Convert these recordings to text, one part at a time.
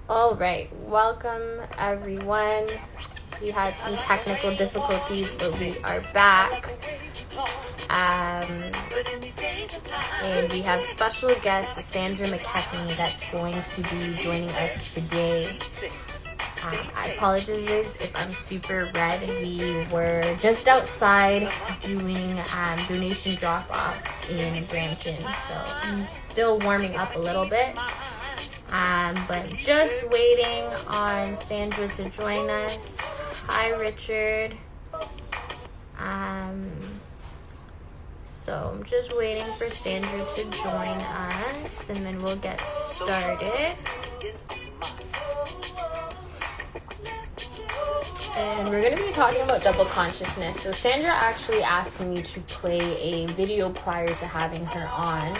All right, welcome everyone. We had some technical difficulties, but we are back. And we have special guest Sandra McKechnie that's going to be joining us today. I apologize if I'm super red. We were just outside doing donation drop-offs in Brampton, so I'm still warming up a little bit. But just waiting on Sandra to join us. Hi, Richard. So I'm just waiting for Sandra to join us, and then we'll get started. And we're going to be talking about double consciousness. So Sandra actually asked me to play a video prior to having her on,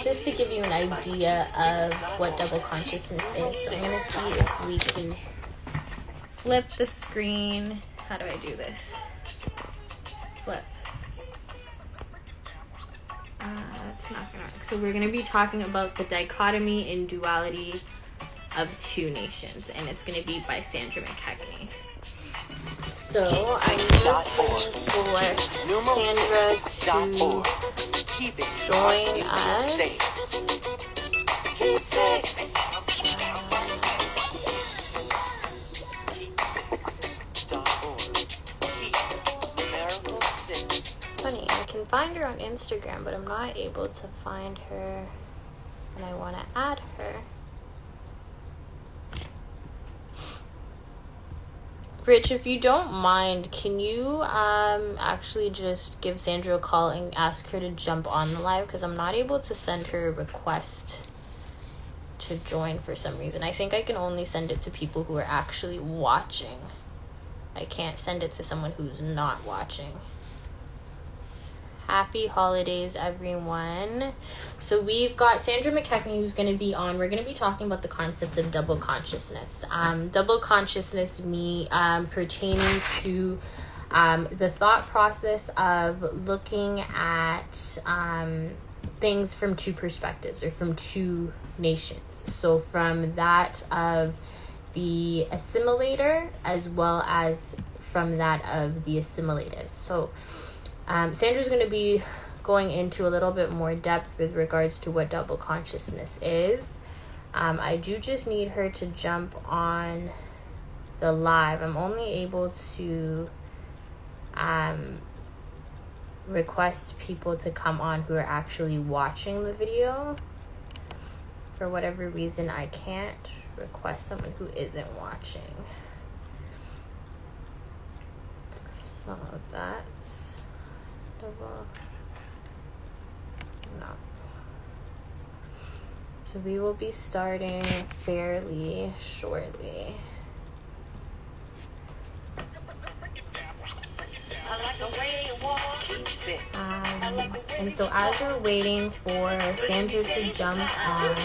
just to give you an idea of what double consciousness is. So I'm going to see if we can flip the screen. How do I do this? Flip. That's not going to work. So we're going to be talking about the dichotomy and duality of two nations, and it's going to be by Sandra McKechnie. So I'm looking for Sandra to join us. Funny, I can find her on Instagram, but I'm not able to find her, and I want to add her. Rich, if you don't mind, can you actually just give Sandra a call and ask her to jump on the live? Because I'm not able to send her a request to join for some reason. I think I can only send it to people who are actually watching. I can't send it to someone who's not watching. Happy holidays, everyone. So we've got Sandra McKechnie who's going to be on. We're going to be talking about the concept of double consciousness. Double consciousness pertaining to the thought process of looking at things from two perspectives or from two nations. So from that of the assimilator as well as from that of the assimilated. So Sandra's going to be going into a little bit more depth with regards to what double consciousness is. I do just need her to jump on the live. I'm only able to request people to come on who are actually watching the video. For whatever reason, I can't request someone who isn't watching. So that's double. No. So we will be starting fairly shortly. And so as we're waiting for Sandra to jump on,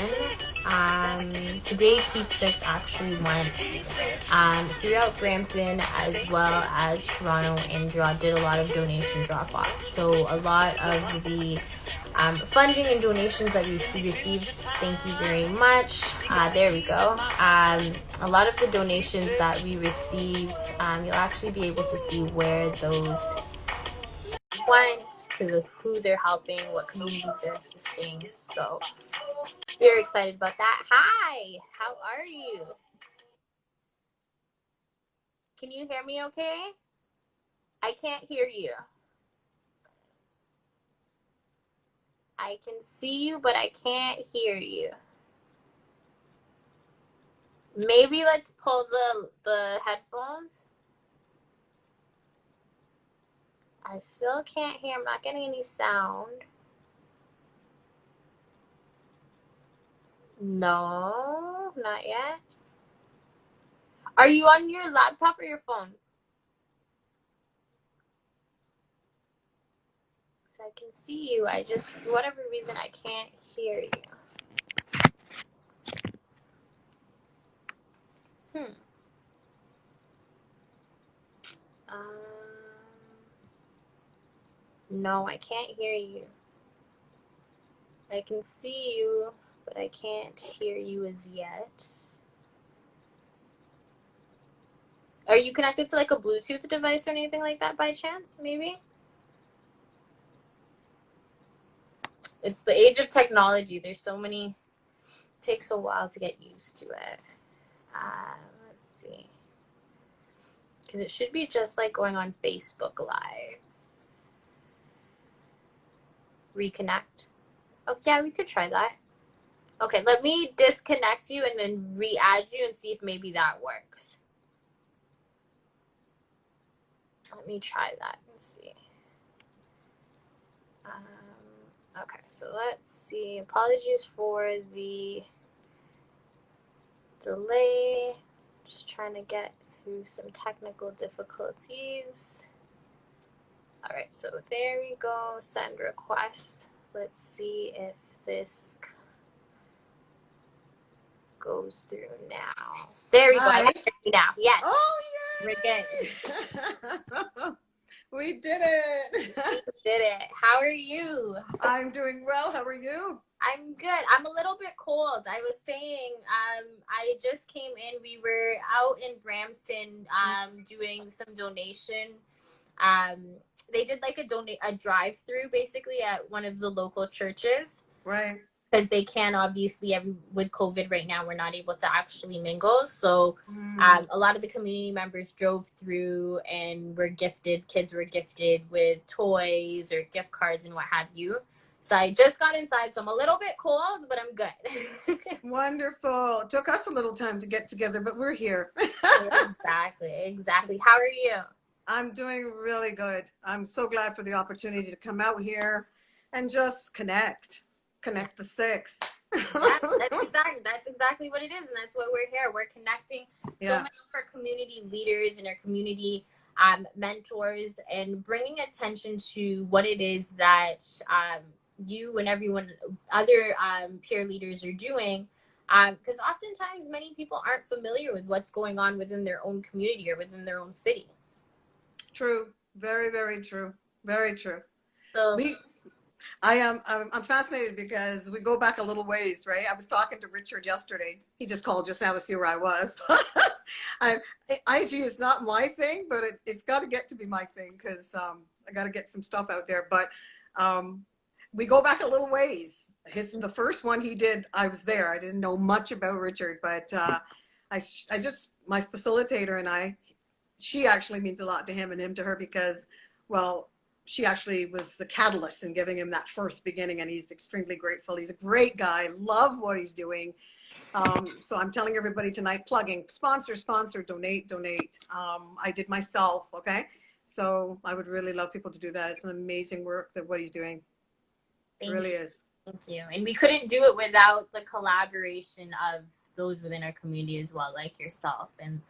today Keep Six actually went throughout Brampton as well as Toronto and did a lot of donation drop-offs. So a lot of the funding and donations that we received, thank you very much. There we go. A lot of the donations that we received, you'll actually be able to see where those went, to who they're helping, what communities they're assisting. So very excited about that. Hi, how are you? Can you hear me okay? I can't hear you. I can see you, but I can't hear you. Maybe let's pull the headphones. I still can't hear. I'm not getting any sound. No, not yet. Are you on your laptop or your phone? I can see you. I just, for whatever reason, I can't hear you. No, I can't hear you. I can see you, but I can't hear you as yet. Are you connected to like a Bluetooth device or anything like that by chance? Maybe. It's the age of technology. There's so many. Takes a while to get used to it. Let's see. Because it should be just like going on Facebook Live. Reconnect. Oh, yeah, we could try that. Okay, let me disconnect you and then re-add you and see if maybe that works. Let me try that and see. Okay, so let's see. Apologies for the delay. Just trying to get through some technical difficulties. All right, so there we go. Send request. Let's see if this goes through now. There we go. I got it now. Yes. Oh, yeah. We're good. We did it. We did it. How are you? I'm doing well. How are you? I'm good. I'm a little bit cold. I was saying, I just came in. We were out in Brampton, doing some donation. They did like a drive-through basically at one of the local churches. Right. Because they can obviously, with COVID right now, we're not able to actually mingle. So a lot of the community members drove through and kids were gifted with toys or gift cards and what have you. So I just got inside, so I'm a little bit cold, but I'm good. Wonderful. It took us a little time to get together, but we're here. Exactly. How are you? I'm doing really good. I'm so glad for the opportunity to come out here and just connect the six. That's exactly what it is, and that's why we're here. We're connecting so many of our community leaders and our community mentors, and bringing attention to what it is that you and everyone other peer leaders are doing, because oftentimes many people aren't familiar with what's going on within their own community or within their own city. True. Very, very true. Very true. So I'm fascinated because we go back a little ways, right? I was talking to Richard yesterday. He just called just now to see where I was. IG is not my thing, but it's got to get to be my thing because I got to get some stuff out there. But we go back a little ways. The first one he did, I was there. I didn't know much about Richard, but my facilitator and she actually means a lot to him and him to her because, well, she actually was the catalyst in giving him that first beginning, and he's extremely grateful. He's a great guy. Love what he's doing. So I'm telling everybody tonight, plugging, sponsor, donate. I did myself, okay? So I would really love people to do that. It's an amazing work that what he's doing. It really is. Thank you. And we couldn't do it without the collaboration of those within our community as well, like yourself. And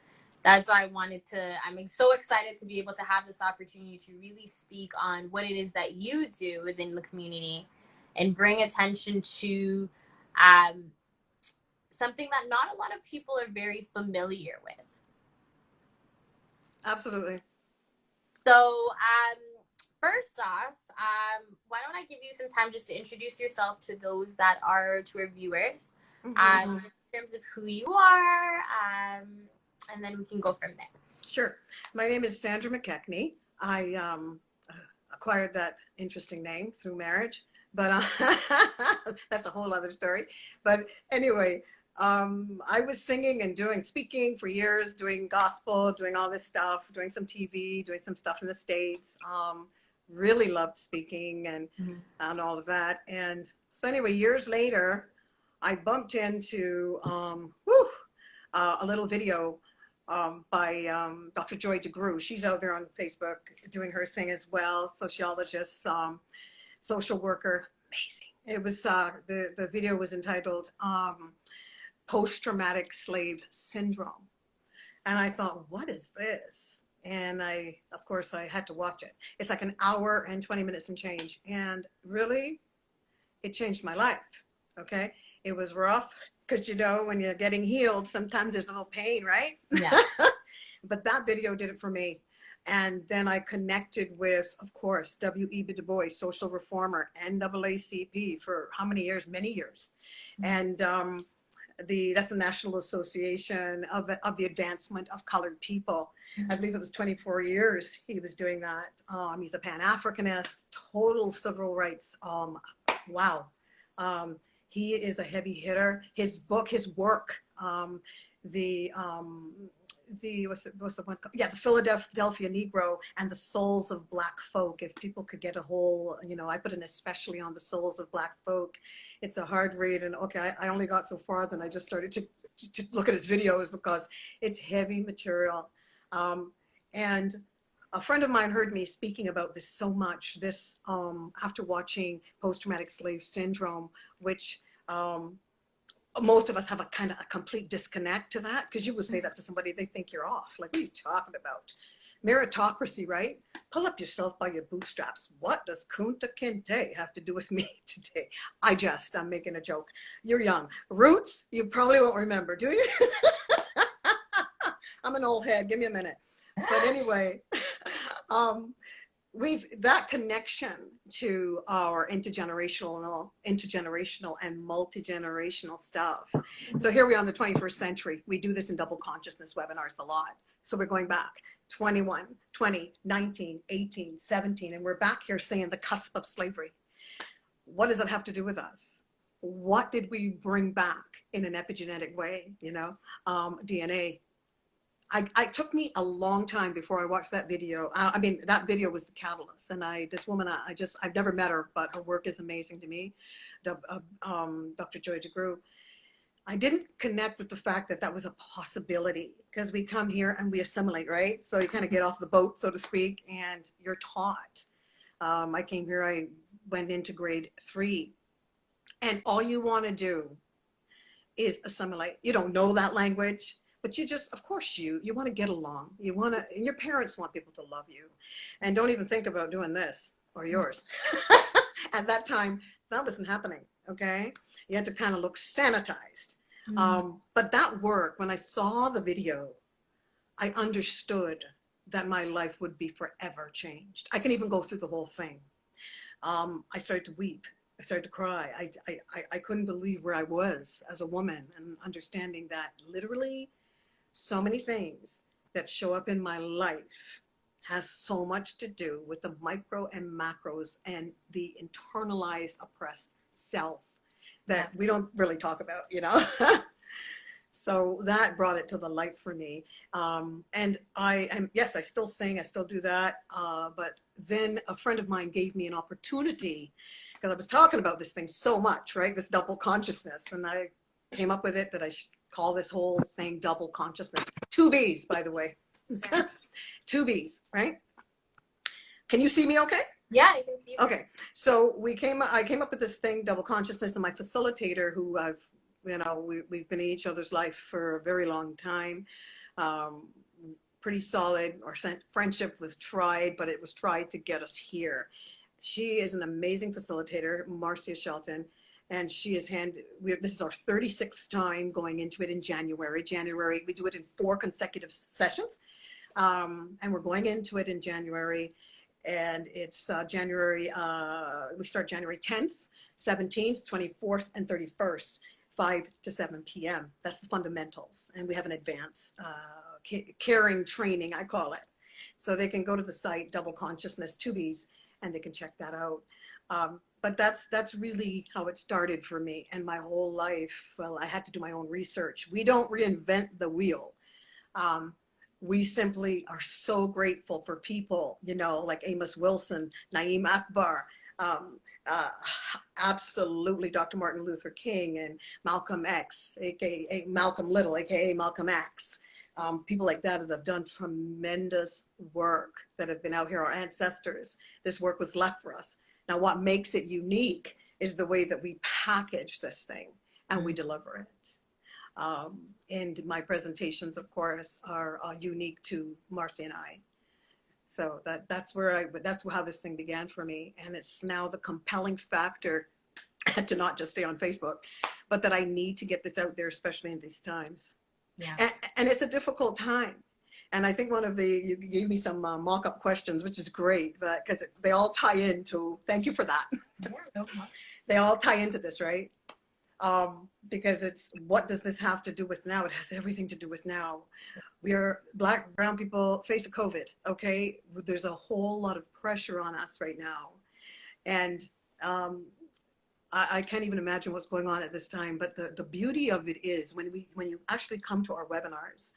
that's why I'm so excited to be able to have this opportunity to really speak on what it is that you do within the community and bring attention to something that not a lot of people are very familiar with. Absolutely. So first off, why don't I give you some time just to introduce yourself to those that are to our viewers, just in terms of who you are, and then we can go from there. Sure. My name is Sandra McKechnie. I acquired that interesting name through marriage, but that's a whole other story. But anyway, I was singing and speaking for years, doing gospel, doing all this stuff, doing some TV, doing some stuff in the States. Really loved speaking and all of that. And so anyway, years later, I bumped into a little video by Dr. Joy DeGruy. She's out there on Facebook doing her thing as well, sociologist, social worker. Amazing. It was the video was entitled Post-Traumatic Slave Syndrome. And I thought, what is this? And of course, I had to watch it. It's like an hour and 20 minutes and change. And really, it changed my life, okay? It was rough because, when you're getting healed, sometimes there's a little pain, right? Yeah. But that video did it for me. And then I connected with, of course, W.E.B. Du Bois, social reformer, NAACP for how many years? Many years. And that's the National Association of the Advancement of Colored People. I believe it was 24 years he was doing that. He's a Pan-Africanist, total civil rights. Wow. He is a heavy hitter. His book, his work, the what's the one called? Yeah, the Philadelphia Negro and the Souls of Black Folk. If people could get a whole, you know, I put an especially on the souls of Black folk. It's a hard read, and okay, I only got so far, then I just started to look at his videos because it's heavy material. And a friend of mine heard me speaking about this so much, this after watching post-traumatic slave syndrome, which most of us have a kind of a complete disconnect to that, because you would say that to somebody, they think you're off. Like, what are you talking about? Meritocracy, right? Pull up yourself by your bootstraps. What does Kunta Kinte have to do with me today? I'm making a joke. You're young. Roots, you probably won't remember, do you? I'm an old head, give me a minute. But anyway, that connection to our intergenerational and multi-generational stuff. So here we are in the 21st century. We do this in double consciousness webinars a lot. So we're going back 21, 20, 19, 18, 17, and we're back here saying the cusp of slavery. What does that have to do with us? What did we bring back in an epigenetic way, you know, DNA? It took me a long time before I watched that video. I mean, that video was the catalyst. And this woman, I've never met her, but her work is amazing to me, Dr. Joy DeGruy. I didn't connect with the fact that that was a possibility, because we come here and we assimilate, right? So you kind of get off the boat, so to speak, and you're taught. I came here, I went into grade 3, and all you want to do is assimilate. You don't know that language, but you just, of course, you want to get along. You want to, and your parents want people to love you. And don't even think about doing this or yours. At that time, that wasn't happening, okay? You had to kind of look sanitized. But that work, when I saw the video, I understood that my life would be forever changed. I can even go through the whole thing. I started to weep. I started to cry. I couldn't believe where I was as a woman, and understanding that literally so many things that show up in my life has so much to do with the micro and macros and the internalized oppressed self that we don't really talk about, you know. So that brought it to the light for me. And yes, I still sing, I still do that. But then a friend of mine gave me an opportunity, because I was talking about this thing so much, right? This double consciousness. And I came up with it that I should call this whole thing double consciousness. 2 B's, by the way. 2 B's, right? Can you see me okay? Yeah, I can see you. Okay, so I came up with this thing, double consciousness, and my facilitator, who we've been in each other's life for a very long time, pretty solid. Our friendship was tried, but it was tried to get us here. She is an amazing facilitator, Marcia Shelton, and she is this is our 36th time going into it in January. We do it in 4 consecutive sessions, and we're going into it in January. And it's we start January 10th, 17th, 24th, and 31st, 5 to 7 p.m. That's the fundamentals. And we have an advanced caring training, I call it. So they can go to the site, Double Consciousness 2 B's, and they can check that out. But that's really how it started for me. And my whole life, well, I had to do my own research. We don't reinvent the wheel. We simply are so grateful for people, you know, like Amos Wilson, Naeem Akbar, absolutely Dr. Martin Luther King, and Malcolm X, aka Malcolm Little, aka Malcolm X. People like that have done tremendous work, that have been out here, our ancestors. This work was left for us. Now, what makes it unique is the way that we package this thing and we deliver it. And my presentations, of course, are unique to Marcy and I. So that's how this thing began for me. And it's now the compelling factor to not just stay on Facebook, but that I need to get this out there, especially in these times. Yeah. And it's a difficult time. And I think you gave me some mock-up questions, which is great, but because they all tie into, thank you for that. Yeah, no problem. They all tie into this, right? because it's, what does this have to do with now? It has everything to do with now. We are Black, brown people face of COVID, okay? There's a whole lot of pressure on us right now. And I can't even imagine what's going on at this time, but the beauty of it is when you actually come to our webinars,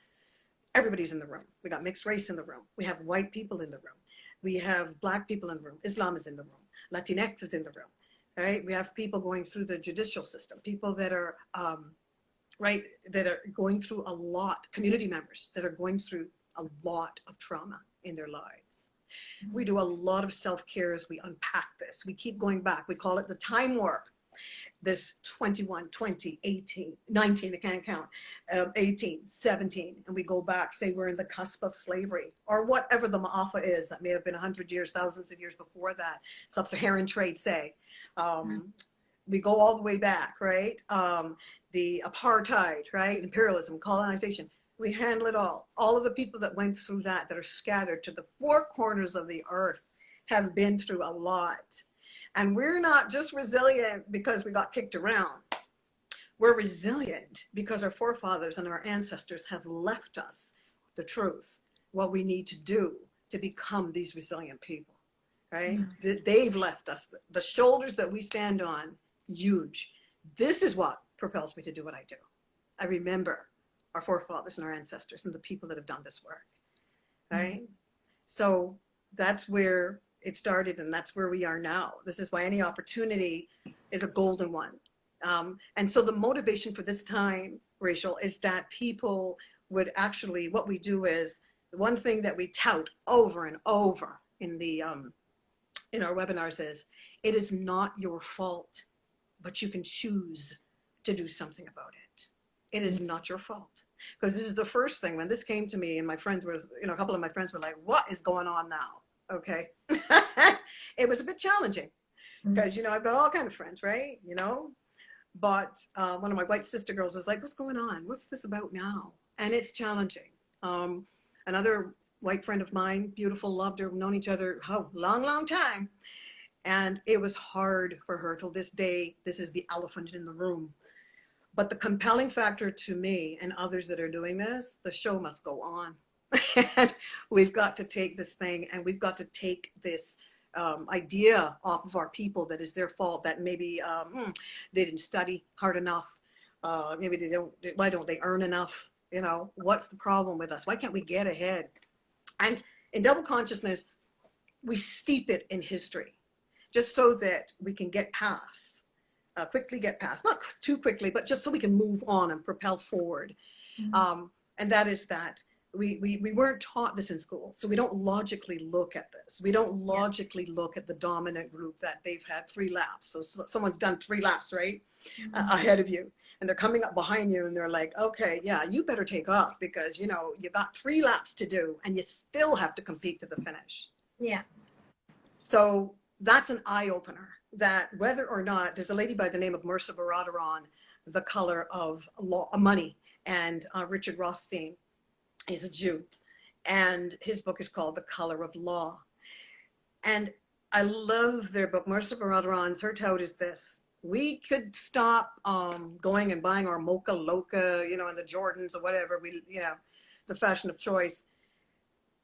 everybody's in the room. We got mixed race in the room. We have white people in the room. We have Black people in the room. Islam is in the room. Latinx is in the room, right? We have people going through the judicial system, people that are, right, that are going through a lot, community members that are going through a lot of trauma in their lives. We do a lot of self-care as we unpack this. We keep going back. We call it the time warp. This 21, 20, 18, 19, I can't count, 18, 17, and we go back, say we're in the cusp of slavery, or whatever the Ma'afa is. That may have been 100 years, thousands of years before that, sub-Saharan trade, say. We go all the way back, right? The apartheid, right? Imperialism, colonization. We handle it all. All of the people that went through that are scattered to the four corners of the earth have been through a lot. And we're not just resilient because we got kicked around. We're resilient because our forefathers and our ancestors have left us the truth, what we need to do to become these resilient people, right? They've left us the shoulders that we stand on, huge. This is what propels me to do what I do. I remember our forefathers and our ancestors and the people that have done this work, right? So that's where it started, and that's where we are now. This is why any opportunity is a golden one. And so the motivation for this time, Rachel, is that people would actually, what we do is, the one thing that we tout over and over in our webinars is, it is not your fault, but you can choose to do something about it. It is not your fault. Because this is the first thing, when this came to me, and my friends were, a couple of my friends were like, what is going on now? Okay. It was a bit challenging because, I've got all kinds of friends, right? But one of my white sister girls was like, what's going on? What's this about now? And it's challenging. Another white friend of mine, beautiful, loved her, known each other, long, long time. And it was hard for her till this day. This is the elephant in the room. But the compelling factor to me and others that are doing this, the show must go on. And we've got to take this thing, and we've got to take this idea off of our people that is their fault, that maybe they didn't study hard enough. Maybe why don't they earn enough? What's the problem with us? Why can't we get ahead? And in double consciousness, we steep it in history just so that we can get past, quickly get past, not too quickly, but just so we can move on and propel forward. And that is that. We weren't taught this in school, so we don't logically look at this. We don't logically look at the dominant group that they've had 3 laps. So someone's done 3 laps, right, ahead of you, and they're coming up behind you, and they're like, okay, yeah, you better take off because, you got 3 laps to do, and you still have to compete to the finish. Yeah. So that's an eye-opener, that whether or not, there's a lady by the name of Mirza Baradaran, The Color of Money, and Richard Rothstein. He's a Jew, and his book is called The Color of Law. And I love their book. Mirza Baradaran's, her tout is this: we could stop going and buying our Mocha Loca, and the Jordans or whatever, the fashion of choice.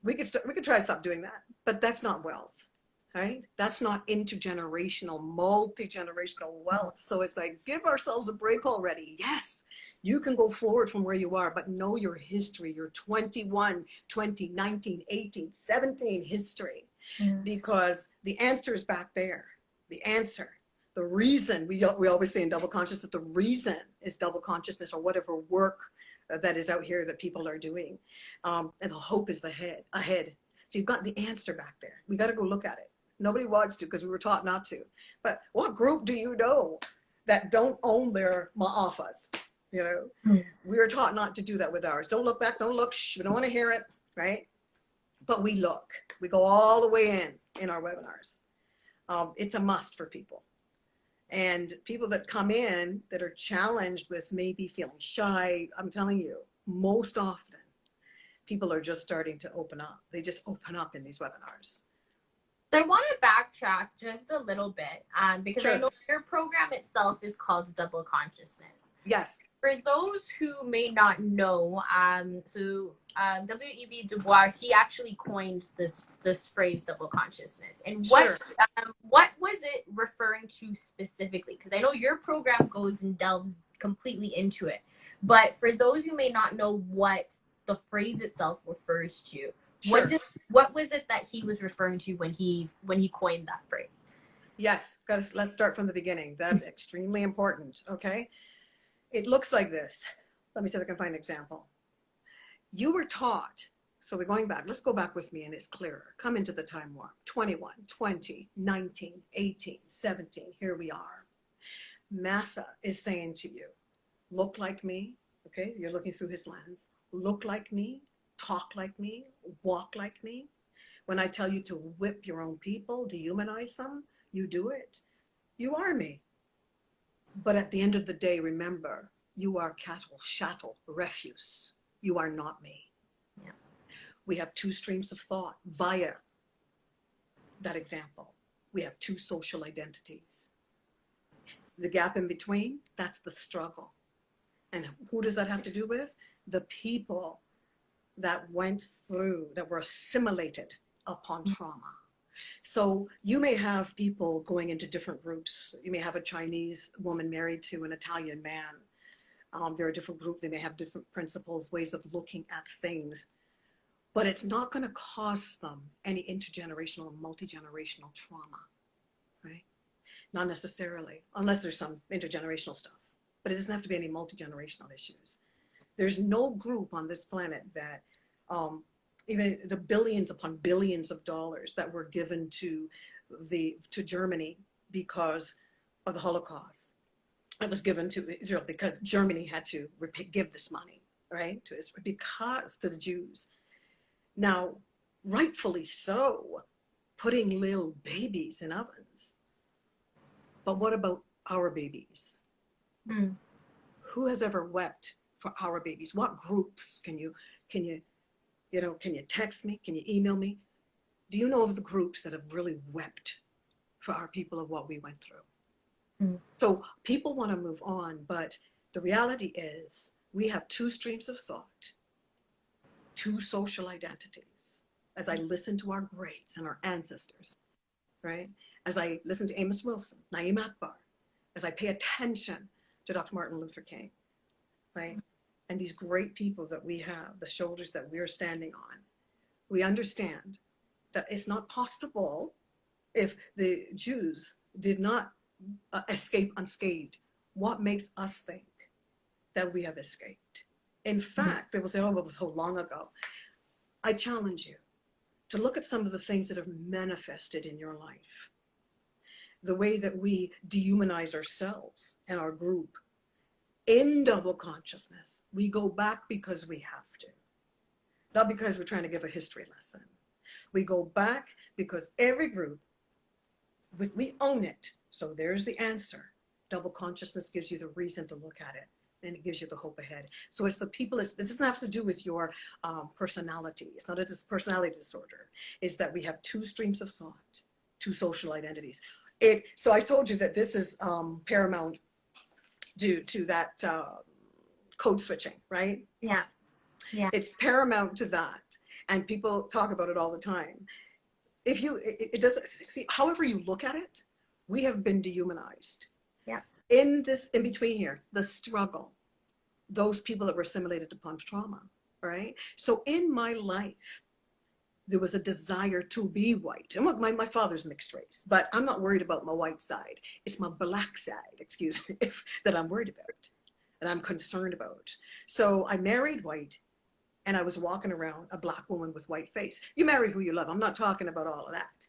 We could try to stop doing that, but that's not wealth, right? That's not intergenerational, multi-generational wealth. So it's like, give ourselves a break already. Yes. You can go forward from where you are, but know your history, your 21, 20, 19, 18, 17 history, because the answer is back there. The answer, the reason, we always say in double consciousness that the reason is double consciousness, or whatever work that is out here that people are doing. And the hope is ahead. So you've got the answer back there. We got to go look at it. Nobody wants to because we were taught not to. But what group do you know that don't own their ma'afas? We were taught not to do that with ours. Don't look back, don't look, we don't want to hear it, right? But we look. We go all the way in our webinars. It's a must for people. And people that come in that are challenged with maybe feeling shy, I'm telling you, most often, people are just starting to open up. They just open up in these webinars. So I want to backtrack just a little bit, because I Sure. know your program itself is called Double Consciousness. Yes. For those who may not know, W.E.B. Du Bois, he actually coined this phrase double consciousness. And Sure. what was it referring to specifically? Because I know your program goes and delves completely into it, but for those who may not know what the phrase itself refers to, Sure. what was it that he was referring to when he coined that phrase? Yes. Let's start from the beginning. That's extremely important. Okay. It looks like this. Let me see if I can find an example. You were taught, so we're going back. Let's go back with me and it's clearer. Come into the time warp. 21, 20, 19, 18, 17. Here we are. Massa is saying to you, look like me. Okay, you're looking through his lens. Look like me, talk like me, walk like me. When I tell you to whip your own people, dehumanize them, you do it. You are me. But at the end of the day, remember, you are cattle, chattel, refuse. You are not me. Yeah. We have two streams of thought via that example. We have two social identities. The gap in between, that's the struggle. And who does that have to do with? The people that went through, that were assimilated upon trauma. So you may have people going into different groups. You may have a Chinese woman married to an Italian man. There are different groups. They may have different principles, ways of looking at things. But it's not going to cost them any intergenerational or multi-generational trauma, right? Not necessarily, unless there's some intergenerational stuff. But it doesn't have to be any multi-generational issues. There's no group on this planet that even the billions upon billions of dollars that were given to Germany because of the Holocaust. It was given to Israel because Germany had to give this money, right, to Israel because to the Jews. Now, rightfully so, putting little babies in ovens. But what about our babies? Mm. Who has ever wept for our babies? What groups can you text me? Can you email me? Do you know of the groups that have really wept for our people of what we went through? Mm. So people want to move on, but the reality is we have two streams of thought, two social identities. As I listen to our greats and our ancestors, right? As I listen to Amos Wilson, Naeem Akbar, as I pay attention to Dr. Martin Luther King, right? And these great people that we have, the shoulders that we're standing on, we understand that it's not possible if the Jews did not escape unscathed. What makes us think that we have escaped? In fact, people say, oh, it was so long ago. I challenge you to look at some of the things that have manifested in your life. The way that we dehumanize ourselves and our group. In double consciousness, we go back because we have to. Not because we're trying to give a history lesson. We go back because every group, we own it. So there's the answer. Double consciousness gives you the reason to look at it. And it gives you the hope ahead. So it's the people, it doesn't have to do with your personality. It's not a personality disorder. It's that we have two streams of thought, two social identities. So I told you that this is paramount due to that code switching, right? Yeah. Yeah. It's paramount to that. And people talk about it all the time. If you, it doesn't, see, however you look at it, we have been dehumanized. Yeah. In between here, the struggle, those people that were assimilated upon trauma, right? So in my life, there was a desire to be white. And my father's mixed race, but I'm not worried about my white side. It's my black side, excuse me, that I'm worried about, and I'm concerned about. So I married white, and I was walking around a black woman with white face. You marry who you love. I'm not talking about all of that.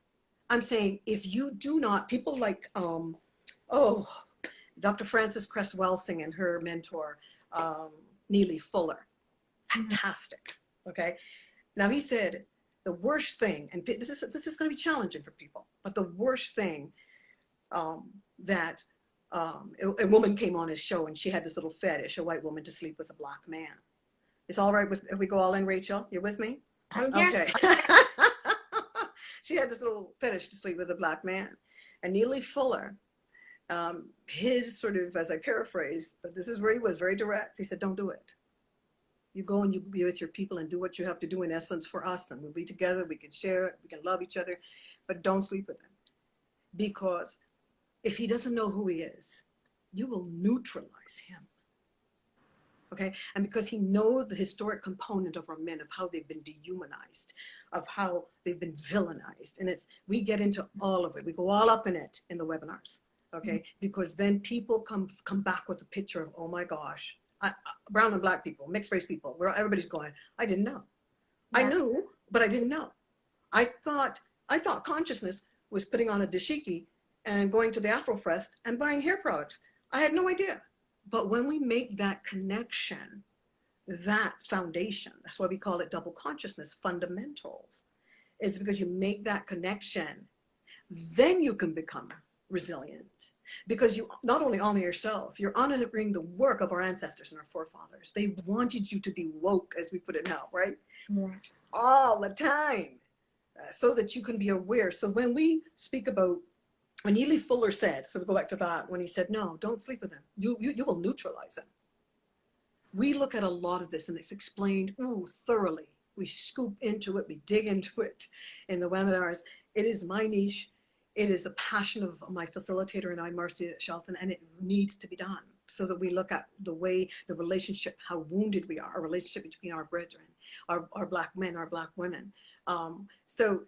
I'm saying if you do not, people like, Dr. Frances Cress Welsing and her mentor, Neely Fuller, fantastic, okay? Now he said, the worst thing, and this is going to be challenging for people, but the worst thing that a woman came on his show and she had this little fetish, a white woman to sleep with a black man. It's all right if we go all in, Rachel? You with me? I'm here. Okay. she had this little fetish to sleep with a black man. And Neely Fuller, his sort of, as I paraphrase, but this is where he was very direct. He said, don't do it. You go and you be with your people and do what you have to do in essence for us. And we'll be together. We can share it. We can love each other, but don't sleep with him. Because if he doesn't know who he is, you will neutralize him. Okay, and because he knows the historic component of our men, of how they've been dehumanized, of how they've been villainized, and we get into all of it. We go all up in it in the webinars, okay? Because then people come back with a picture of, oh my gosh, brown and black people, mixed race people, where everybody's going, I didn't know. Yeah. I knew, but I didn't know. I thought consciousness was putting on a dashiki and going to the Afrofest and buying hair products. I had no idea. But when we make that connection, that foundation, that's why we call it double consciousness fundamentals. It's because you make that connection, then you can become resilient. Because you not only honor yourself, you're honoring the work of our ancestors and our forefathers. They wanted you to be woke, as we put it now, right? Yeah. All the time, so that you can be aware. So when we speak about, when Neely Fuller said, so we go back to that, when he said, no, don't sleep with him. You will neutralize him. We look at a lot of this and it's explained thoroughly. We scoop into it, we dig into it in the webinars. It is my niche. It is a passion of my facilitator and I, Marcia Shelton, and it needs to be done so that we look at the way, the relationship, how wounded we are, our relationship between our brethren, our black men, our black women. So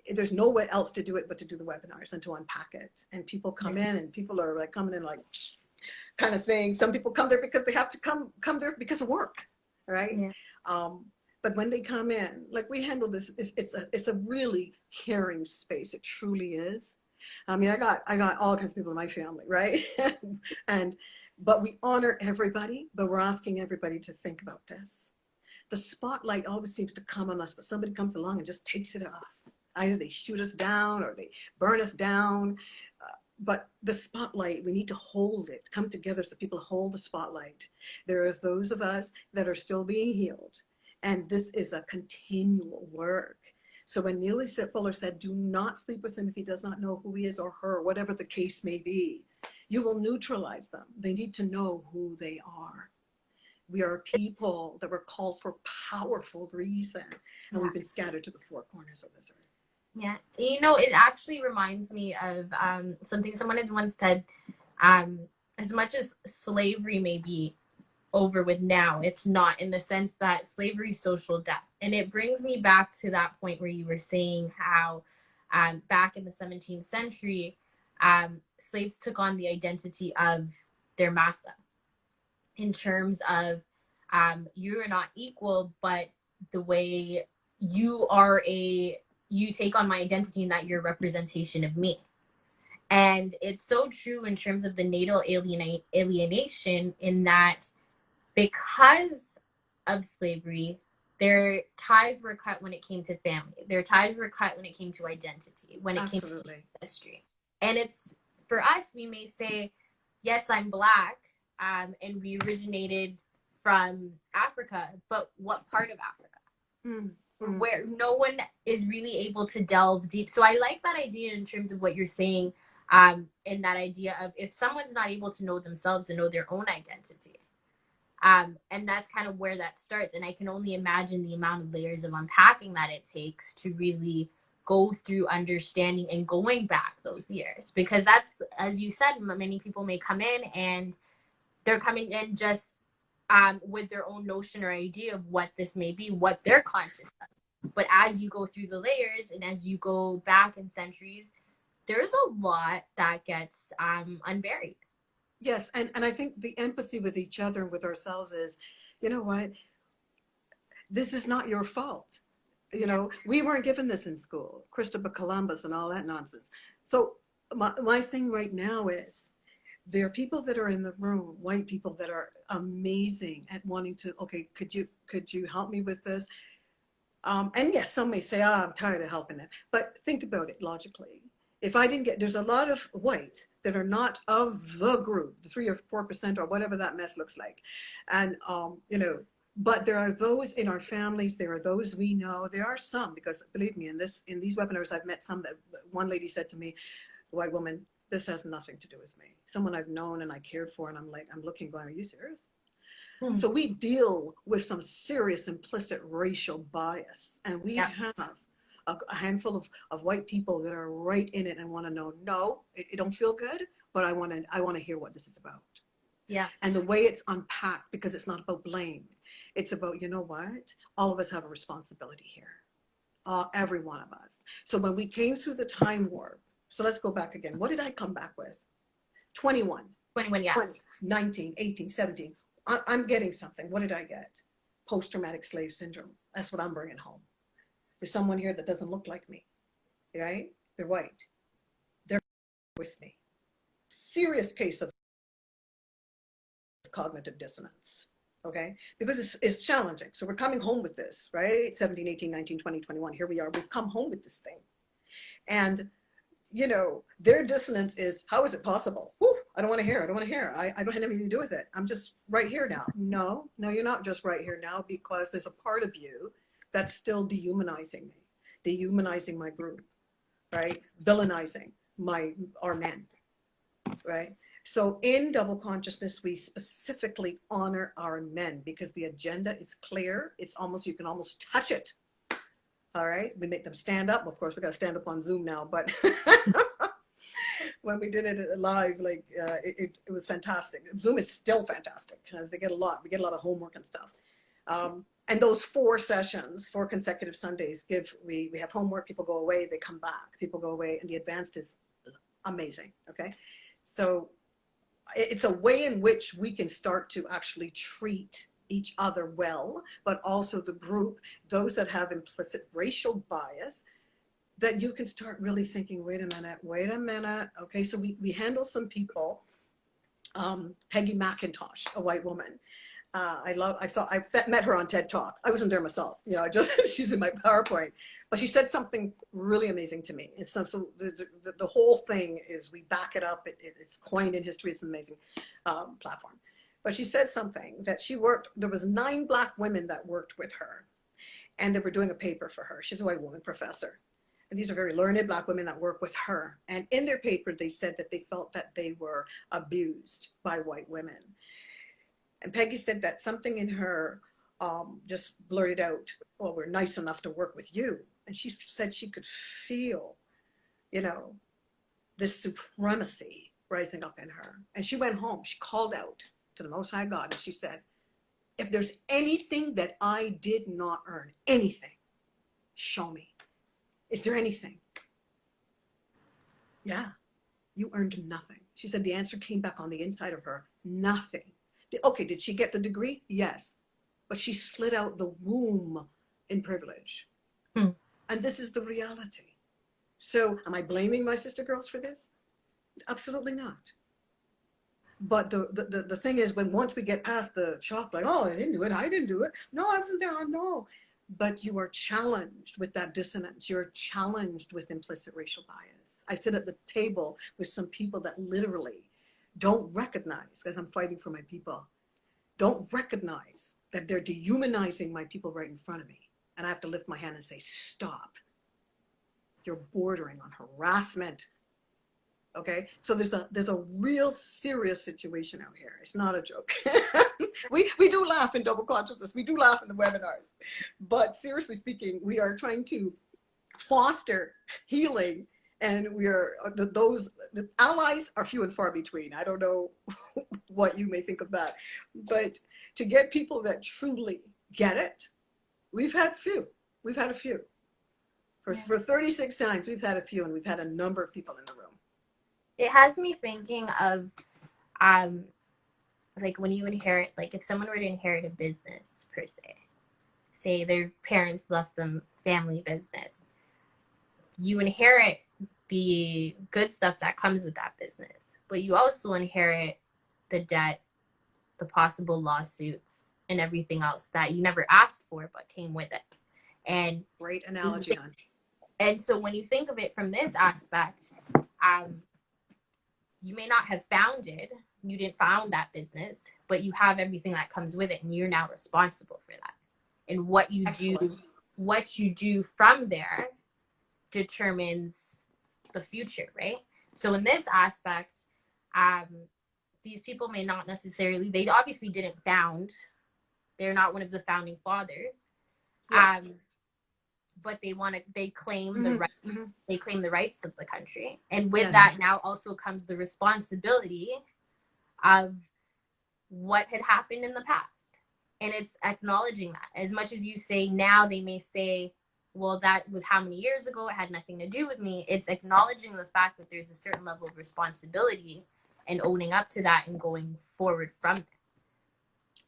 there's no way else to do it but to do the webinars and to unpack it. And people come in and people are like coming in like kind of thing. Some people come there because they have to come there because of work, right? Yeah. But when they come in, like we handle this, it's a really caring space. It truly is. I mean, I got all kinds of people in my family, right? But we honor everybody, but we're asking everybody to think about this. The spotlight always seems to come on us, but somebody comes along and just takes it off. Either they shoot us down or they burn us down. But the spotlight, we need to hold it, come together so people hold the spotlight. There is those of us that are still being healed. And this is a continual work. So when Neely Fuller said, do not sleep with him if he does not know who he is or her, whatever the case may be, you will neutralize them. They need to know who they are. We are people that were called for powerful reason, and we've been scattered to the four corners of this earth. Yeah, you know, it actually reminds me of something someone had once said, as much as slavery may be over with now, it's not, in the sense that slavery is social death. And it brings me back to that point where you were saying how back in the 17th century, slaves took on the identity of their master in terms of you are not equal, but the way you take on my identity and that you're a representation of me. And it's so true in terms of the natal alienation, in that because of slavery, their ties were cut when it came to family. Their ties were cut when it came to identity, when it came to history. And it's, for us, we may say, yes, I'm Black, and we originated from Africa, but what part of Africa? Mm-hmm. Where no one is really able to delve deep. So I like that idea in terms of what you're saying, and that idea of if someone's not able to know themselves and know their own identity, and that's kind of where that starts. And I can only imagine the amount of layers of unpacking that it takes to really go through understanding and going back those years, because that's, as you said, many people may come in and they're coming in just with their own notion or idea of what this may be, what they're conscious of. But as you go through the layers and as you go back in centuries, there's a lot that gets unburied. Yes, and I think the empathy with each other and with ourselves is, you know what, this is not your fault. You know, we weren't given this in school, Christopher Columbus and all that nonsense. So my thing right now is, there are people that are in the room, white people that are amazing at wanting to, okay, could you help me with this? And yes, some may say, I'm tired of helping them. But think about it logically. If I didn't get, there's a lot of whites that are not of the group, the 3 or 4% or whatever that mess looks like. And, you know, But there are those in our families, there are those we know, there are some, because believe me, in these webinars, I've met some that one lady said to me, white woman, this has nothing to do with me. Someone I've known and I cared for, and I'm like, I'm looking going, are you serious? So we deal with some serious implicit racial bias, and we have a handful of white people that are right in it and want to know, no, it don't feel good, but I want to hear what this is about. Yeah. And the way it's unpacked, because it's not about blame. It's about, you know what? All of us have a responsibility here. Every one of us. So when we came through the time warp, so let's go back again. What did I come back with? 21. 21, yeah. 20, 19, 18, 17. I'm getting something. What did I get? Post-traumatic slave syndrome. That's what I'm bringing home. There's someone here that doesn't look like me, right? They're white. They're with me. Serious case of cognitive dissonance, okay? Because it's challenging. So we're coming home with this, right? 17, 18, 19, 20, 21. Here we are. We've come home with this thing. And, you know, their dissonance is, how is it possible? Whew, I don't want to hear. I don't want to hear. I don't have anything to do with it. I'm just right here now. No, you're not just right here now, because there's a part of you that's still dehumanizing me, dehumanizing my group, right? Villainizing our men, right? So in double consciousness, we specifically honor our men because the agenda is clear. It's almost, you can almost touch it. All right. We make them stand up. Of course, we got to stand up on Zoom now, but when we did it live, like it was fantastic. Zoom is still fantastic because we get a lot of homework and stuff. And those 4 sessions, 4 consecutive Sundays we have homework, people go away, they come back, people go away, and the advanced is amazing. Okay. So it's a way in which we can start to actually treat each other well, but also the group, those that have implicit racial bias, that you can start really thinking, wait a minute. Okay, so we handle some people. Peggy McIntosh, a white woman. I met her on TED Talk. I wasn't there myself, you know, she's in my PowerPoint, but she said something really amazing to me. It's so the whole thing is, we back it up. It's coined in history. It's an amazing platform. But she said something that there was 9 Black women that worked with her, and they were doing a paper for her. She's a white woman professor. And these are very learned Black women that work with her. And in their paper, they said that they felt that they were abused by white women. And Peggy said that something in her just blurted out, well, we're nice enough to work with you. And she said she could feel, you know, this supremacy rising up in her. And she went home. She called out to the Most High God. And she said, if there's anything that I did not earn, anything, show me. Is there anything? Yeah, you earned nothing. She said the answer came back on the inside of her, nothing. Okay, did she get the degree? Yes. But she slid out the womb in privilege. And this is the reality. So am I blaming my sister girls for this? Absolutely not. But the thing is, once we get past the shock, like, oh, I didn't do it. No, I wasn't there. No. But you are challenged with that dissonance. You're challenged with implicit racial bias. I sit at the table with some people that literally don't recognize, because I'm fighting for my people, don't recognize that they're dehumanizing my people right in front of me. And I have to lift my hand and say, stop. You're bordering on harassment. Okay, so there's a real serious situation out here. It's not a joke. we do laugh in double consciousness. We do laugh in the webinars. But seriously speaking, we are trying to foster healing, and the allies are few and far between. I don't know what you may think of that. But to get people that truly get it, we've had few. We've had a few. For 36 times, we've had a few, and we've had a number of people in the room. It has me thinking of, like when you inherit, like if someone were to inherit a business per se, say their parents left them family business, you inherit the good stuff that comes with that business, but you also inherit the debt, the possible lawsuits, and everything else that you never asked for but came with it. And great analogy, hon. And so when you think of it from this aspect, you may not have you didn't found that business, but but you have everything that comes with it, and you're now responsible for that. And what you do from there determines the future, right? So in this aspect, these people may not necessarily, they obviously didn't found, they're not one of the founding fathers. Yes. But they claim the right, they claim the rights of the country. And with that now also comes the responsibility of what had happened in the past. And it's acknowledging that. As much as you say now, they may say, well, that was how many years ago, it had nothing to do with me. It's acknowledging the fact that there's a certain level of responsibility and owning up to that and going forward from it.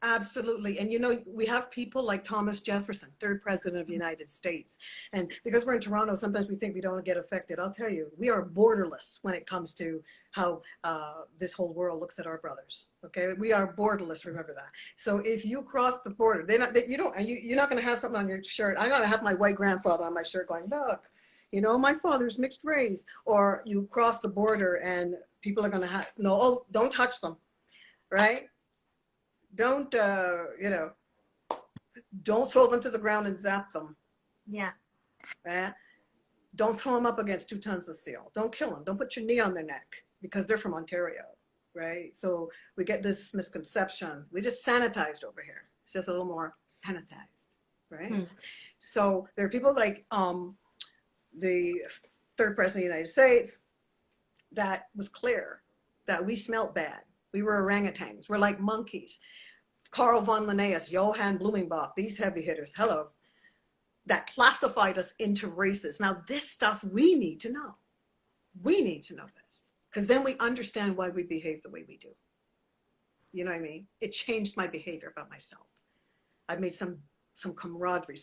Absolutely. And, you know, we have people like Thomas Jefferson, third president of the United States. And because we're in Toronto, sometimes we think we don't get affected. I'll tell you, we are borderless when it comes to how this whole world looks at our brothers. Okay, we are borderless. Remember that. So if you cross the border, you're not going to have something on your shirt. I'm going to have my white grandfather on my shirt going, look, you know, my father's mixed race. Or you cross the border and people are going to have, no, oh, don't touch them, right? Don't, don't throw them to the ground and zap them. Yeah. Don't throw them up against 2 tons of steel. Don't kill them. Don't put your knee on their neck because they're from Ontario, right? So we get this misconception. We just sanitized over here. It's just a little more sanitized, right? So there are people like the third president of the United States that was clear that we smelt bad. We were orangutans. We're like monkeys. Carl von Linnaeus, Johann Blumenbach, these heavy hitters, hello, that classified us into races. Now, this stuff we need to know. We need to know this because then we understand why we behave the way we do. You know what I mean? It changed my behavior about myself. I've made some camaraderie.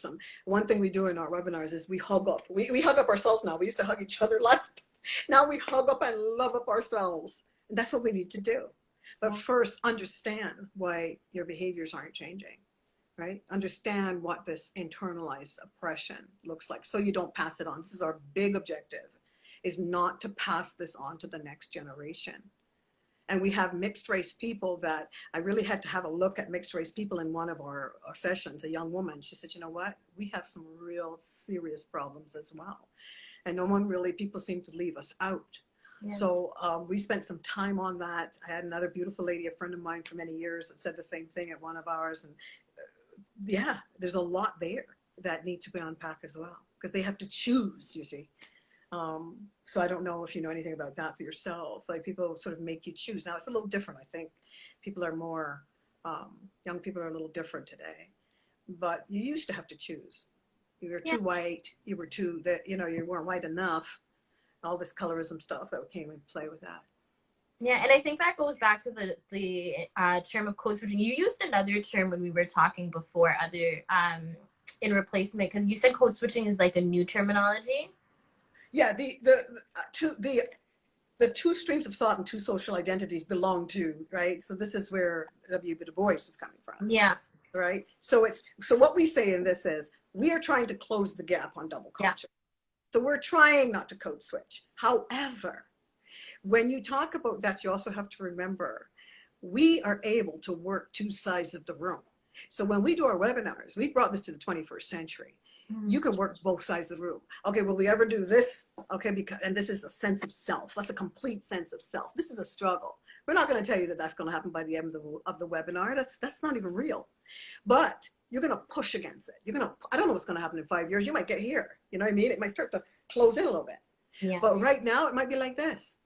One thing we do in our webinars is we hug up. We hug up ourselves now. We used to hug each other last. Now we hug up and love up ourselves. And that's what we need to do. But first, understand why your behaviors aren't changing, right? Understand what this internalized oppression looks like so you don't pass it on. This is our big objective, is not to pass this on to the next generation. And we have mixed race people that I really had to have a look at mixed race people in one of our sessions, a young woman. She said, you know what? We have some real serious problems as well. And people seem to leave us out. Yeah. So we spent some time on that. I had another beautiful lady, a friend of mine for many years, that said the same thing at one of ours. And yeah, there's a lot there that need to be unpacked as well, because they have to choose, you see. So I don't know if you know anything about that for yourself. Like people sort of make you choose. Now it's a little different, I think. People are more, young people are a little different today. But you used to have to choose. You were too white, you were too, you weren't white enough. All this colorism stuff that came into play with that. Yeah, and I think that goes back to the term of code switching. You used another term when we were talking before, in replacement, because you said code switching is like a new terminology. Yeah, the two streams of thought and two social identities belong to, right? So this is where W. Du Bois was coming from. Yeah. Right. So what we say in this is we are trying to close the gap on double conscious. So we're trying not to code switch. However, when you talk about that, you also have to remember we are able to work 2 sides of the room. So when we do our webinars, we brought this to the 21st century. You can work both sides of the room. Okay, will we ever do this? Okay, and this is the sense of self. That's a complete sense of self. This is a struggle. We're not going to tell you that that's going to happen by the end of the webinar. That's not even real. But you're going to push against it. I don't know what's going to happen in 5 years. You might get here. You know what I mean? It might start to close in a little bit. Yeah. But right now it might be like this.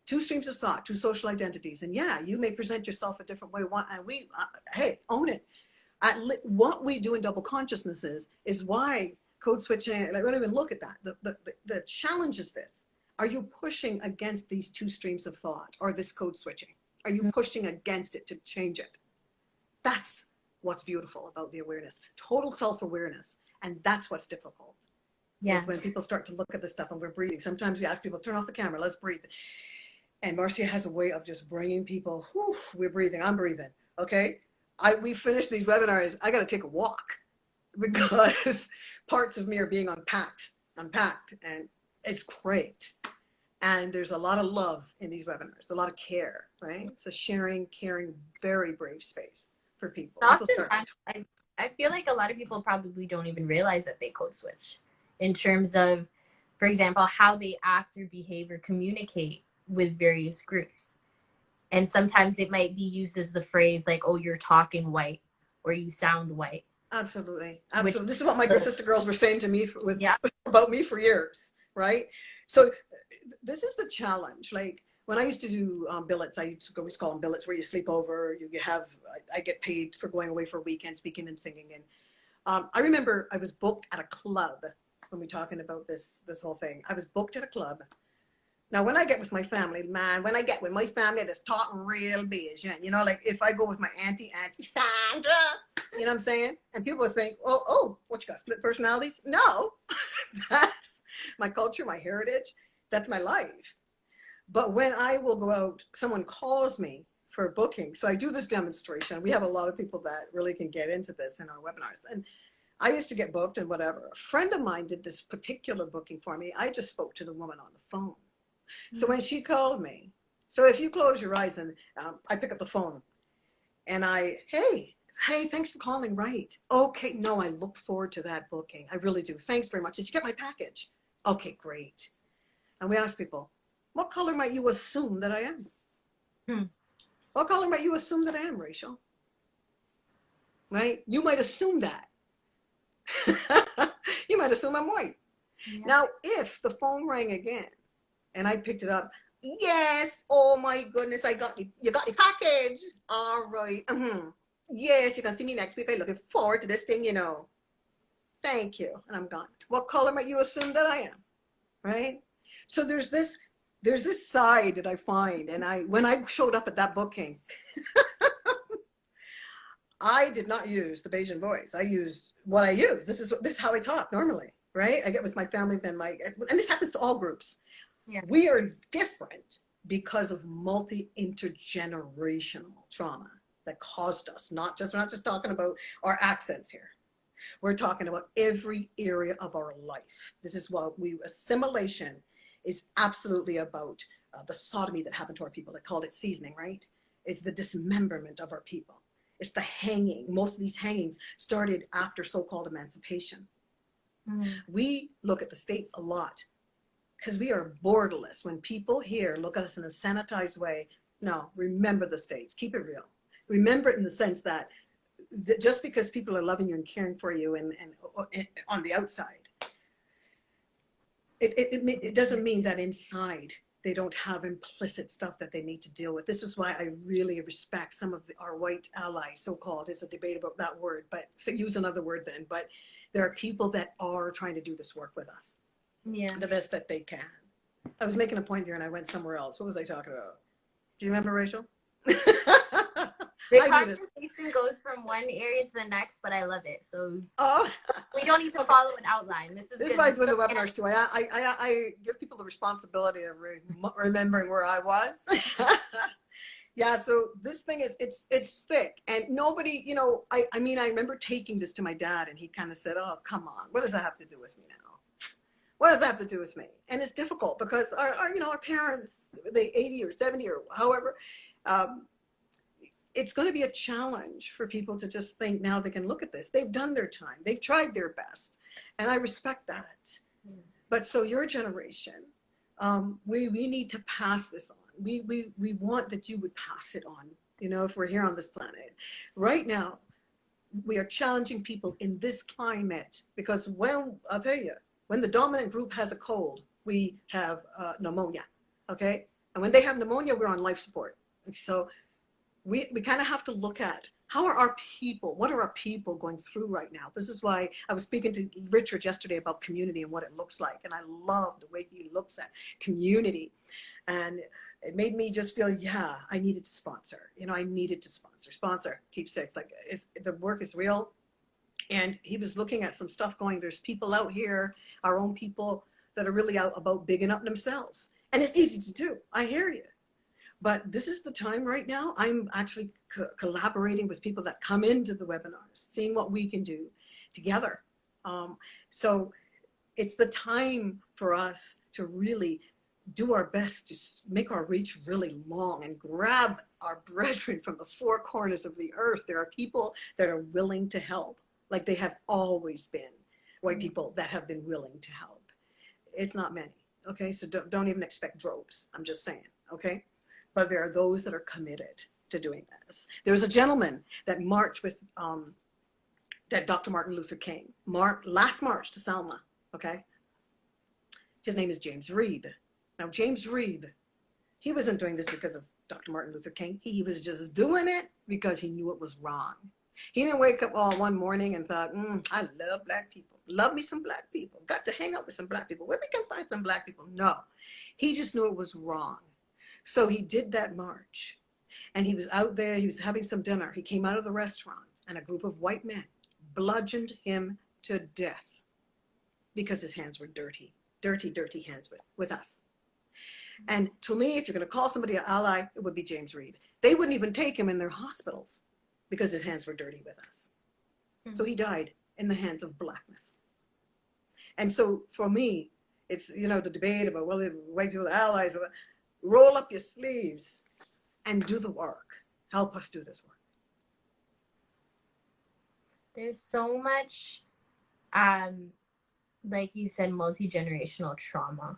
2 streams of thought, 2 social identities. And yeah, you may present yourself a different way. And hey, own it. What we do in double consciousness is why code switching, I don't even look at that. The challenge is this. Are you pushing against these 2 streams of thought or this code switching? Are you pushing against it to change it? That's what's beautiful about the awareness, total self-awareness. And that's what's difficult. Yeah. Is when people start to look at this stuff and we're breathing. Sometimes we ask people, turn off the camera, let's breathe. And Marcia has a way of just bringing people, whew, we're breathing, I'm breathing, okay? We finish these webinars, I gotta take a walk because parts of me are being unpacked, and it's great. And there's a lot of love in these webinars, a lot of care, right? It's a sharing, caring, very brave space for people. People start. Oftentimes, I feel like a lot of people probably don't even realize that they code switch in terms of, for example, how they act or behave or communicate with various groups. And sometimes it might be used as the phrase like, oh, you're talking white or you sound white. Absolutely. Absolutely. This is what my sister girls were saying to me Yeah. about me for years, right? So this is the challenge. Like when I used to do billets, I used to always call them billets, where you sleep over, you have, I get paid for going away for a weekend, speaking and singing. And I remember I was booked at a club when we're talking about this whole thing. I was booked at a club. Now, when I get with my family, man, when I get with my family, that's talking real biz. You know, like if I go with my auntie Sandra, you know what I'm saying? And people would think, oh, what, you got split personalities? No, that's my culture, my heritage. That's my life. But when I will go out, someone calls me for a booking. So I do this demonstration. We have a lot of people that really can get into this in our webinars. And I used to get booked and whatever. A friend of mine did this particular booking for me. I just spoke to the woman on the phone. So when she called me, so if you close your eyes and I pick up the phone and hey, thanks for calling, right? Okay, no, I look forward to that booking. I really do. Thanks very much. Did you get my package? Okay, great. And we ask people, what color might you assume that I am? What color might you assume that I am, Rachel? Right? You might assume that. You might assume I'm white. Yeah. Now, if the phone rang again, and I picked it up. Yes. Oh my goodness. You got the package. All right. Yes. You can see me next week. I'm looking forward to this thing, you know. Thank you. And I'm gone. What color might you assume that I am? Right. So there's this side that I find. And when I showed up at that booking, I did not use the Bayesian voice. I used what I use. This is how I talk normally. Right. I get with my family, and this happens to all groups. Yeah. We are different because of multi-intergenerational trauma that caused us. We're not just talking about our accents here. We're talking about every area of our life. This is what assimilation is absolutely about the sodomy that happened to our people. They called it seasoning, right? It's the dismemberment of our people. It's the hanging. Most of these hangings started after so-called emancipation. We look at the States a lot, because we are borderless. When people here look at us in a sanitized way, no, remember the States, keep it real. Remember it in the sense that just because people are loving you and caring for you and on the outside, it doesn't mean that inside they don't have implicit stuff that they need to deal with. This is why I really respect some of our white allies, so-called. There's a debate about that word, but use another word then. But there are people that are trying to do this work with us. Yeah, the best that they can. I was making a point there and I went somewhere else. What was I talking about? Do you remember, Rachel? The conversation goes from one area to the next, but I love it. So we don't need to follow an outline. This is why I do the webinars too. I give people the responsibility of remembering where I was. Yeah, so this thing it's thick, and nobody, you know, I mean, I remember taking this to my dad and he kind of said, oh, come on, what does that have to do with me now? What does that have to do with me? And it's difficult because our parents, they 80 or 70 or however, it's going to be a challenge for people to just think now they can look at this. They've done their time. They've tried their best. And I respect that. But so your generation, we need to pass this on. We want that you would pass it on, you know, if we're here on this planet. Right now, we are challenging people in this climate because I'll tell you, when the dominant group has a cold, we have pneumonia, okay? And when they have pneumonia, we're on life support. So we kind of have to look at how are our people, what are our people going through right now? This is why I was speaking to Richard yesterday about community and what it looks like. And I love the way he looks at community. And it made me just feel, yeah, I needed to sponsor. You know, I needed to sponsor, keep safe. Like the work is real. And he was looking at some stuff going, there's people out here, our own people, that are really out about bigging up themselves. And it's easy to do. I hear you. But this is the time right now. I'm actually collaborating with people that come into the webinars, seeing what we can do together. So it's the time for us to really do our best to make our reach really long and grab our brethren from the four corners of the earth. There are people that are willing to help, like they have always been white people that have been willing to help. It's not many, okay? So don't even expect droves. I'm just saying, okay? But there are those that are committed to doing this. There was a gentleman that marched with that Dr. Martin Luther King, last March to Selma, okay? His name is James Reed. Now, James Reed, he wasn't doing this because of Dr. Martin Luther King. He was just doing it because he knew it was wrong. He didn't wake up all one morning and thought, I love black people. Love me some black people. Got to hang out with some black people. Where we can find some black people. No, he just knew it was wrong. So he did that march. And he was out there. He was having some dinner. He came out of the restaurant and a group of white men bludgeoned him to death because his hands were dirty. Dirty, dirty hands with us. And to me, if you're going to call somebody an ally, it would be James Reed. They wouldn't even take him in their hospitals because his hands were dirty with us. Mm-hmm. So he died in the hands of blackness. And so for me, it's, the debate about, well, white people are allies. Roll up your sleeves and do the work. Help us do this work. There's so much, like you said, multi-generational trauma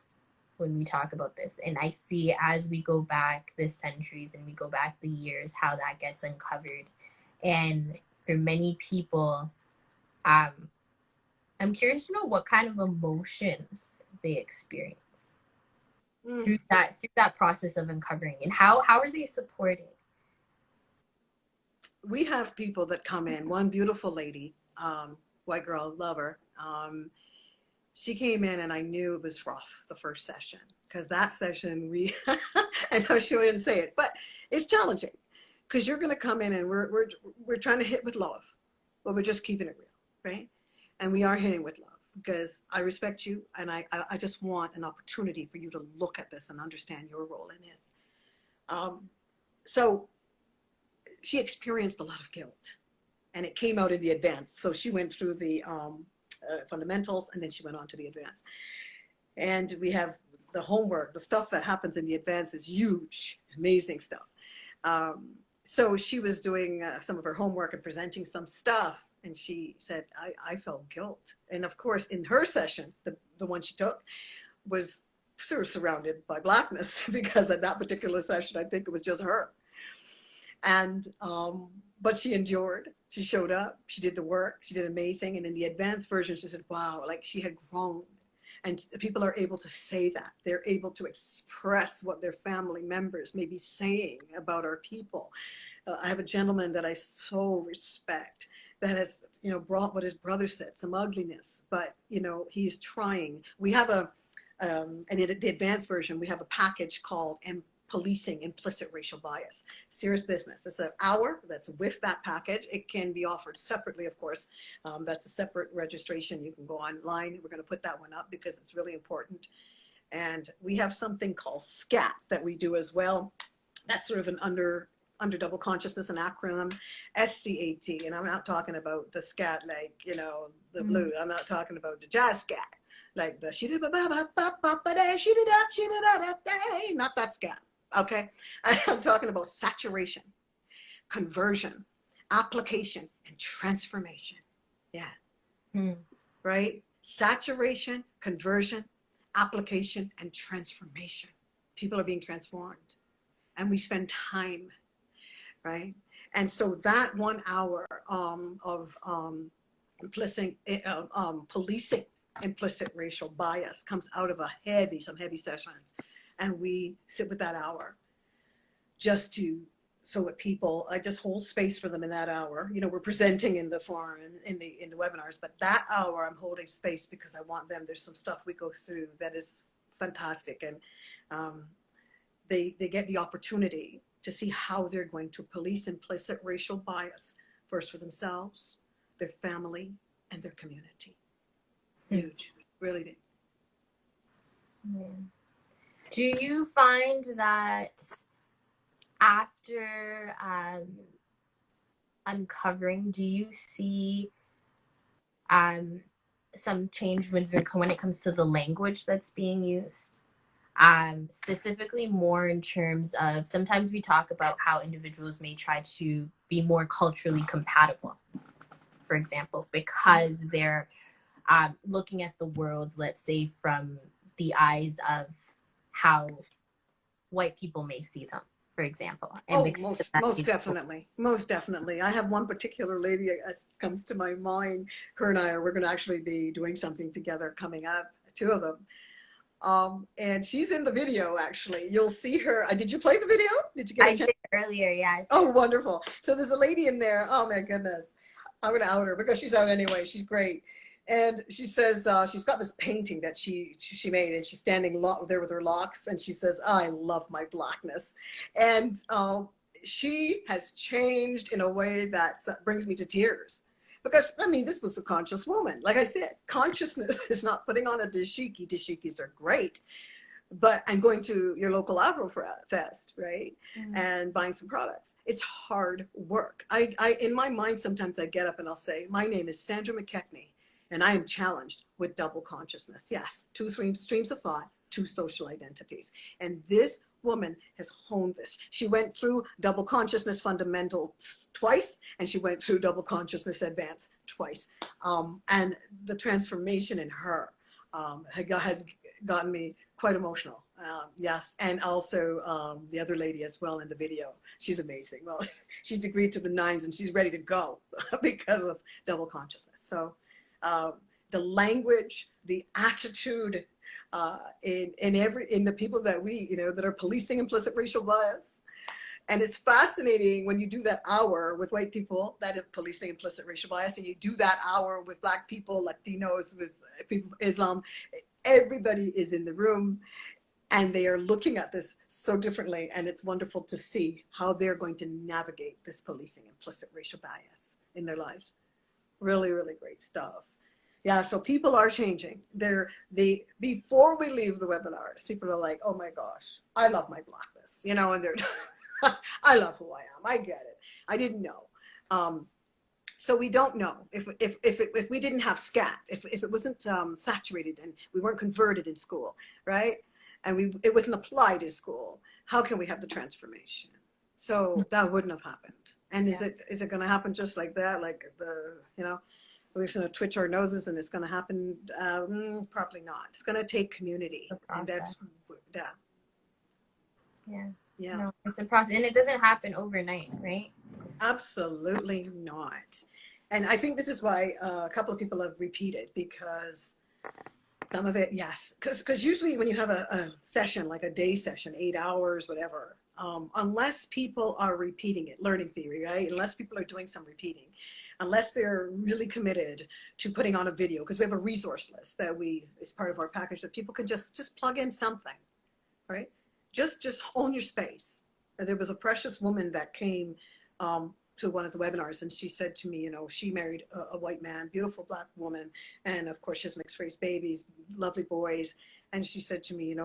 when we talk about this. And I see as we go back the centuries and we go back the years, how that gets uncovered. And for many people, I'm curious to know what kind of emotions they experience through that process of uncovering, and how are they supported? We have people that come in. One beautiful lady, white girl, love her. She came in and I knew it was rough the first session, because that session I know she wouldn't say it, but it's challenging because you're going to come in and we're trying to hit with love, but we're just keeping it real, right? And we are hitting with love because I respect you, and I just want an opportunity for you to look at this and understand your role in it. So she experienced a lot of guilt, and it came out in the advanced. So she went through the fundamentals, and then she went on to the advanced. And we have the homework, the stuff that happens in the advanced is huge, amazing stuff. So she was doing some of her homework and presenting some stuff, and she said, I felt guilt. And of course, in her session, the one she took, was sort of surrounded by blackness, because at that particular session, I think it was just her. And but she endured. She showed up. She did the work. She did amazing. And in the advanced version, she said, wow, like she had grown. And people are able to say that. They're able to express what their family members may be saying about our people. I have a gentleman that I so respect that has, brought what his brother said, some ugliness, but, he's trying. We have and in the advanced version, we have a package called Policing Implicit Racial Bias. Serious business. It's an hour that's with that package. It can be offered separately, of course. That's a separate registration. You can go online. We're going to put that one up because it's really important. And we have something called SCAT that we do as well. That's sort of an under double consciousness, an acronym, SCAT. And I'm not talking about the scat like, the blues. I'm not talking about the jazz scat, like the not that scat. Okay, I'm talking about saturation, conversion, application, and transformation. Yeah, right? Saturation, conversion, application, and transformation. People are being transformed, and we spend time, right? And so that 1 hour of policing implicit racial bias comes out of some heavy sessions. And we sit with that hour just so that people, I just hold space for them in that hour. We're presenting in the forum, in the webinars, but that hour I'm holding space because I want them. There's some stuff we go through that is fantastic. And they get the opportunity to see how they're going to police implicit racial bias, first for themselves, their family, and their community. Huge, really big. Yeah. Do you find that after uncovering, do you see some change when it comes to the language that's being used? Specifically more in terms of, sometimes we talk about how individuals may try to be more culturally compatible, for example, because they're looking at the world, let's say, from the eyes of how white people may see them, for example. And Oh, because of that, most definitely, most definitely. I have one particular lady that comes to my mind. Her and we're going to actually be doing something together coming up, two of them. And she's in the video, actually. You'll see her. Did you play the video? Did you get a I chance? did earlier, yes. Oh, wonderful. So there's a lady in there. Oh, my goodness. I'm going to out her because she's out anyway. She's great. And she says she's got this painting that she made, and she's standing there with her locks, and she says, I love my blackness. And she has changed in a way that brings me to tears. Because, I mean, this was a conscious woman. Like I said, consciousness is not putting on a dashiki. Dashikis are great. But I'm going to your local Afro Fest, right? Mm-hmm. And buying some products. It's hard work. I in my mind, sometimes I get up and I'll say, my name is Sandra McKechnie, and I am challenged with double consciousness. Yes, two streams of thought, two social identities. And this woman has honed this. She went through double consciousness fundamentals twice, and she went through double consciousness advanced twice. And the transformation in her has gotten me quite emotional. Yes, and also the other lady as well in the video. She's amazing. Well, she's degreed to the nines, and she's ready to go because of double consciousness. So the language, the attitude in the people that that are policing implicit racial bias. And it's fascinating when you do that hour with white people that are policing implicit racial bias, and you do that hour with Black people, Latinos, with people, Islam. Everybody is in the room, and they are looking at this so differently, and it's wonderful to see how they're going to navigate this policing implicit racial bias in their lives. Really, really great stuff. Yeah, so people are changing. Before we leave the webinars, people are like, oh my gosh, I love my Blackness, and they're, I love who I am. I get it. I didn't know. So we don't know if we didn't have SCAT, if it wasn't saturated and we weren't converted in school, right? And it wasn't applied in school, how can we have the transformation? So that wouldn't have happened. And is it going to happen just like that? Like we're just going to twitch our noses and it's going to happen? Probably not. It's going to take community. And that's, yeah. No, it's a process, and it doesn't happen overnight, right? Absolutely not. And I think this is why a couple of people have repeated, because some of it, yes, because usually when you have a session, like a day session, 8 hours, whatever, unless people are repeating it, learning theory, right? Unless people are doing some repeating, unless they're really committed to putting on a video, because we have a resource list that is part of our package that people can just plug in something, right? Just own your space. And there was a precious woman that came to one of the webinars, and she said to me, she married a white man, beautiful Black woman, and of course she has mixed race babies, lovely boys. And she said to me,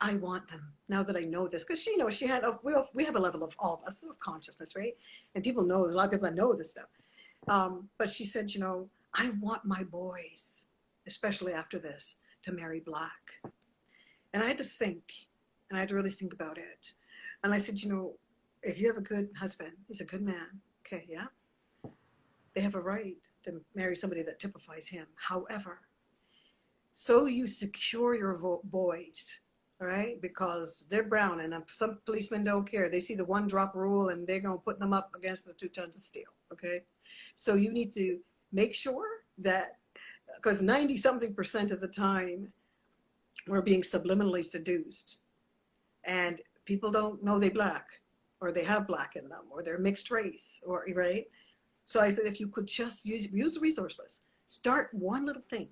I want them now that I know this, because she had we have a level of all of us of consciousness, right? And people know, there's a lot of people that know this stuff. But she said, I want my boys, especially after this, to marry Black. And I had to think, and I had to really think about it. And I said, if you have a good husband, he's a good man, okay, yeah? They have a right to marry somebody that typifies him. However, so you secure your boys, all right? Because they're brown, and some policemen don't care. They see the 1-drop rule, and they're going to put them up against the 2 tons of steel, okay? So you need to make sure that, because 90-something% of the time, we're being subliminally seduced. And people don't know they're Black, or they have Black in them, or they're mixed race, or right? So I said, if you could just use the resource list, start one little thing,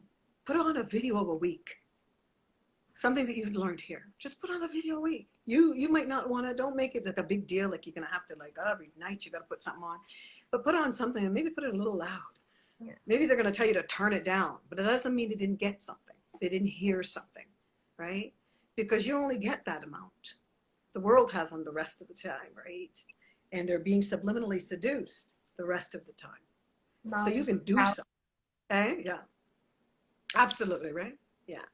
put on a video of a week, something that you've learned here. Just put on a video a week. You might not want to, don't make it like a big deal, like you're going to have to every night you got to put something on, but put on something and maybe put it a little loud. Yeah. Maybe they're going to tell you to turn it down, but it doesn't mean they didn't get something. They didn't hear something, right? Because you only get that amount. The world has them the rest of the time, right? And they're being subliminally seduced the rest of the time. No, so you can do something. Okay? Yeah. Absolutely, right? Yeah.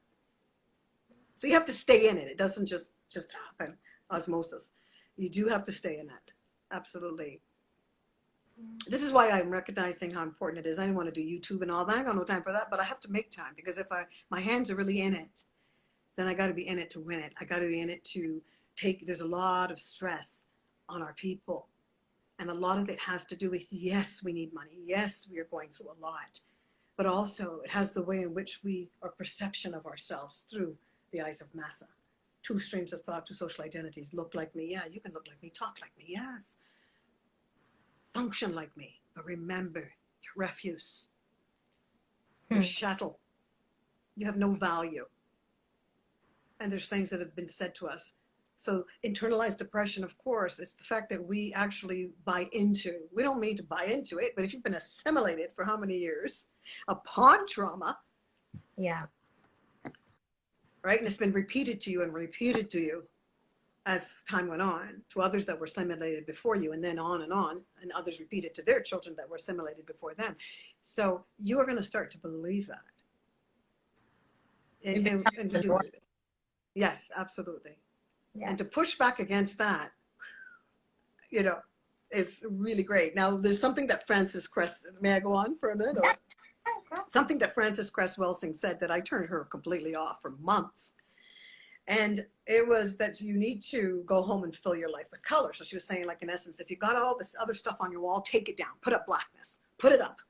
So you have to stay in it. It doesn't just happen, osmosis. You do have to stay in it. Absolutely. This is why I'm recognizing how important it is. I don't want to do YouTube and all that. I got no time for that, but I have to make time, because if my hands are really in it, then I got to be in it to win it. I got to be in it to take, there's a lot of stress on our people. And a lot of it has to do with, yes, we need money. Yes, we are going through a lot. But also it has the way in which our perception of ourselves through the eyes of massa. Two streams of thought, two social identities. Look like me. Yeah, you can look like me, talk like me. Yes. Function like me. But remember, you're refuse. You're chattel. You have no value. And there's things that have been said to us. So internalized depression, of course, it's the fact that we actually buy into, we don't mean to buy into it, but if you've been assimilated for how many years upon trauma, yeah, right? And it's been repeated to you and repeated to you as time went on, to others that were assimilated before you, and then on, and others repeated to their children that were assimilated before them. So you are going to start to believe that. And you do believe it. Yes, absolutely. Yeah. And to push back against that, you know, is really great. Now, there's something that Frances Cress, may I go on for a minute? Or? Something that Frances Cress Welsing said that I turned her completely off for months. And it was that you need to go home and fill your life with color. So she was saying, like, in essence, if you got all this other stuff on your wall, take it down, put up blackness, put it up,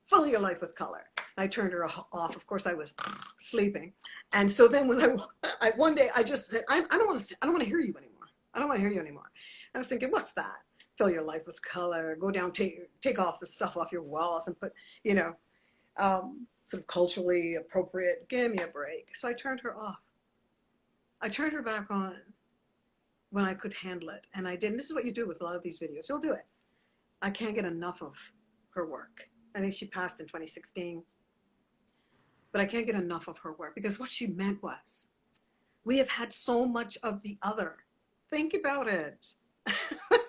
fill your life with color. And I turned her off. Of course, I was sleeping. And so then when I one day I just said, I don't want to hear you anymore. I don't want to hear you anymore. I was thinking, what's that? Fill your life with color, go down, take off the stuff off your walls and put, you know, sort of culturally appropriate, give me a break. So I turned her off. I turned her back on when I could handle it. And I did. And this is what you do with a lot of these videos. You'll do it. I can't get enough of her work. I think she passed in 2016. But I can't get enough of her work, because what she meant was, we have had so much of the other. Think about it.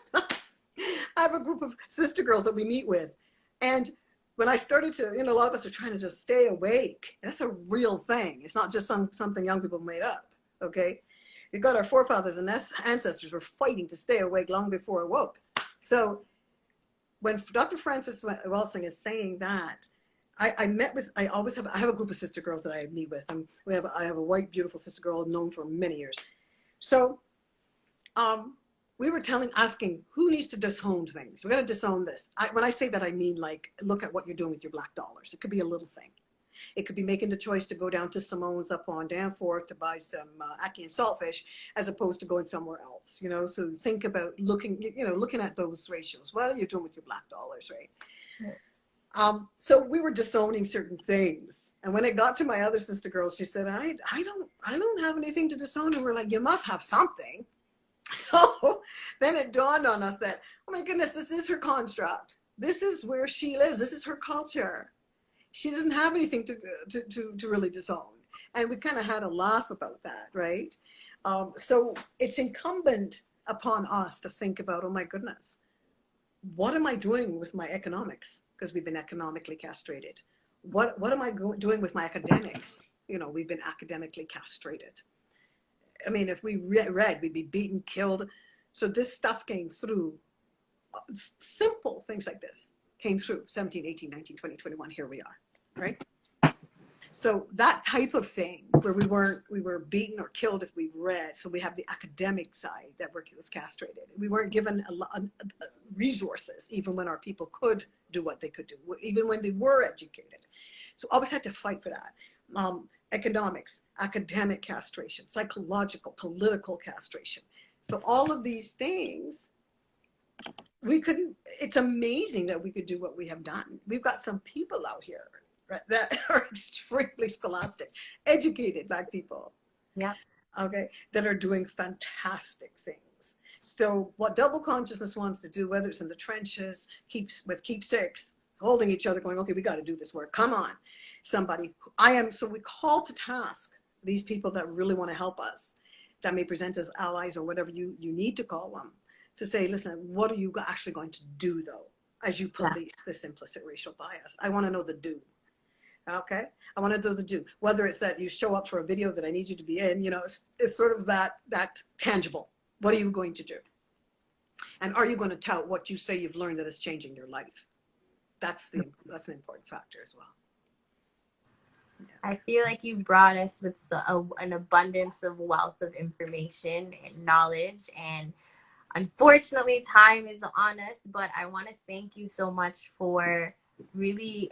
I have a group of sister girls that we meet with. And when I started to, you know, a lot of us are trying to just stay awake. That's a real thing. It's not just something young people made up, okay? We got our forefathers and ancestors were fighting to stay awake long before awoke. So when Dr. Frances Welsing is saying that, I have a group of sister girls that I meet with. I have a white, beautiful sister girl I've known for many years. So we were asking who needs to disown things. We're going to disown this. When I say that, I mean, like, look at what you're doing with your black dollars. It could be a little thing. It could be making the choice to go down to Simone's up on Danforth to buy some ackee and saltfish, as opposed to going somewhere else, you know. So think about looking at those ratios. What are you doing with your black dollars, right? Yeah. So we were disowning certain things. And when it got to my other sister girls, she said, I don't have anything to disown. And we're like, you must have something. So then it dawned on us that, oh my goodness, this is her construct. This is where she lives. This is her culture. She doesn't have anything to really disown. And we kind of had a laugh about that, right? So it's incumbent upon us to think about, oh my goodness, what am I doing with my economics? Because we've been economically castrated. What am I doing with my academics? You know, we've been academically castrated. I mean, if we read, we'd be beaten, killed. So this stuff came through. Simple things like this came through. 17, 18, 19, 20, 21, here we are, right? So that type of thing where we were beaten or killed if we read. So we have the academic side that was castrated. We weren't given resources, even when our people could do what they could do, even when they were educated. So always had to fight for that. Economics, academic castration, psychological, political castration. So all of these things, it's amazing that we could do what we have done. We've got some people out here, right, that are extremely scholastic, educated Black people. Yeah. Okay, that are doing fantastic things. So what double consciousness wants to do, whether it's in the trenches, keep six, holding each other, going, okay, we got to do this work. Come on, somebody. So we call to task these people that really want to help us, that may present as allies or whatever you need to call them, to say, listen, what are you actually going to do, though, as you police this implicit racial bias? I want to know the do. Okay. I want to do the do. Whether it's that you show up for a video that I need you to be in, it's sort of that tangible. What are you going to do? And are you going to tout what you say you've learned that is changing your life? That's an important factor as well. Yeah. I feel like you brought us with an abundance of wealth of information and knowledge, and unfortunately time is on us, but I want to thank you so much for really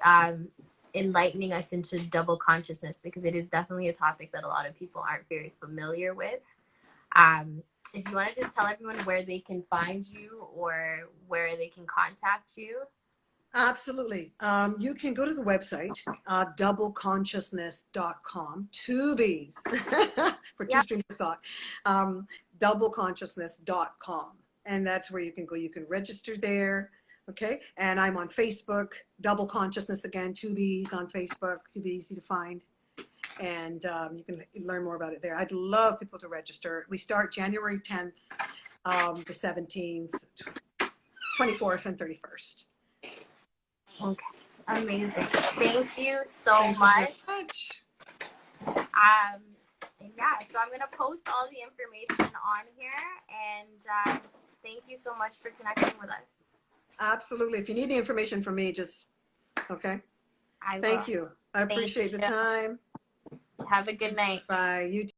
enlightening us into double consciousness, because it is definitely a topic that a lot of people aren't very familiar with. If you want to just tell everyone where they can find you or where they can contact you. Absolutely. You can go to the website, doubleconsciousness.com, two B's for two streams of thought, doubleconsciousness.com. And that's where you can go. You can register there. Okay. And I'm on Facebook, Double Consciousness, again, two B's on Facebook. It'll be easy to find. And you can learn more about it there. I'd love people to register. We start January 10th, the 17th, 24th, and 31st. Okay, amazing. Thank you so much. Yeah, so I'm gonna post all the information on here, and thank you so much for connecting with us. Absolutely. If you need the information from me, just okay. I will. Thank you. I appreciate the time. Have a good night. Bye. You too.